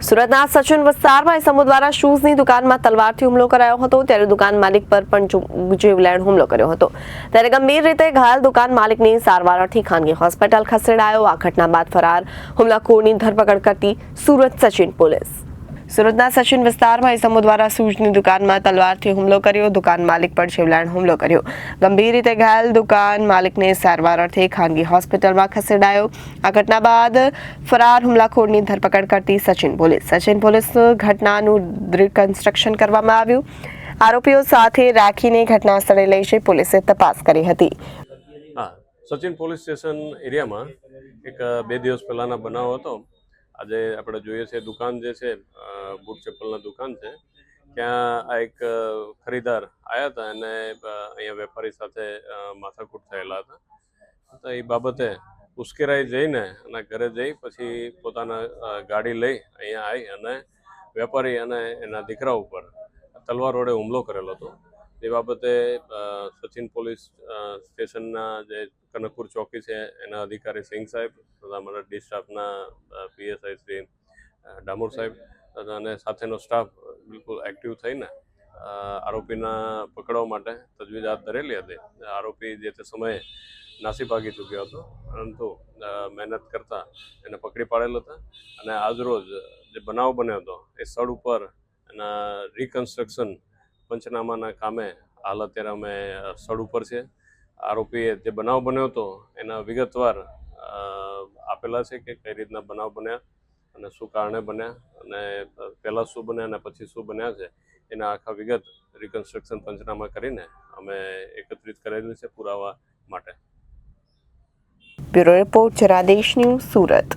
સુરતના સચિન વિસ્તારમાં ઇસમો દ્વારા શૂઝની દુકાનમાં તલવારથી હુમલો કરાયો હતો, ત્યારે દુકાન માલિક પર પણ જીવલેણ હુમલો કર્યો હતો. ત્યારે ગંભીર રીતે ઘાયલ દુકાન માલિકને સારવાર અર્થે ખાનગી હોસ્પિટલ ખસેડાયો. આ ઘટના બાદ ફરાર હુમલાખોરની ધરપકડ કરતી સુરત સચિન પોલીસ. સુરતના સચિન વિસ્તારમાં ઇસમો દ્વારા શૂઝની દુકાનમાં તલવારથી હુમલો કર્યો. દુકાન માલિક પર જીવલેણ હુમલો કર્યો. ગંભીર રીતે ઘાયલ દુકાન માલિકને સારવાર અર્થે ખાનગી હોસ્પિટલમાં ખસેડાયો. આ ઘટના બાદ ફરાર હુમલાખોરની ધરપકડ કરતી સચિન પોલીસ ઘટનાનું રિકન્સ્ટ્રક્શન કરવામાં આવ્યું. આરોપીઓ સાથે રાખીને ઘટના સ્થળે લઈ જઈ પોલીસે તપાસ કરી હતી. સચિન પોલીસ સ્ટેશન એરિયામાં એક 2 દિવસ પહેલાના બનાવ હતો. આજે આપણે જોઈએ છે દુકાન જે છે બૂટ ચપ્પલના દુકાન છે, ત્યાં આ એક ખરીદાર આવ્યા હતા અને અહીંયા વેપારી સાથે માથાકૂટ થયેલા હતા. તો એ બાબતે ઉશ્કેરાઈ જઈને અને ઘરે જઈ પછી પોતાના ગાડી લઈ અહીંયા આવી અને વેપારી અને એના દીકરા ઉપર તલવાર વડે હુમલો કરેલો હતો. એ બાબતે સચિન પોલીસ સ્ટેશનના જે કનકપુર ચોકી છે એના અધિકારી સિંઘ સાહેબ તથા અમારા ડી સ્ટાફના પીએસઆઈ શ્રી ડામોર સાહેબ અને સાથેનો સ્ટાફ બિલકુલ એક્ટિવ થઈને આરોપીના પકડવા માટે તજવીજ હાથ ધરેલી હતી. આરોપી જે તે સમયે નાસી ભાગી ચૂક્યો હતો, પરંતુ મહેનત કરતા એને પકડી પાડેલ હતા. અને આજરોજ જે બનાવ બન્યો હતો એ સ્થળ ઉપર એના રિકન્સ્ટ્રક્શન પંચનામાના કામે હાલ અત્યારે અમે સ્થળ ઉપર છે. આરોપીએ જે બનાવ બન્યો હતો એના વિગતવાર આપેલા છે કે કઈ રીતના બનાવ બન્યા અને શું કારણે બન્યા અને પહેલાં શું બન્યા અને પછી શું બન્યા છે એના આખા વિગત રિકન્સ્ટ્રક્શન પંચનામા કરીને અમે એકત્રિત કરેલી છે પુરાવા માટે. Bureau report, Janadesh news, Surat.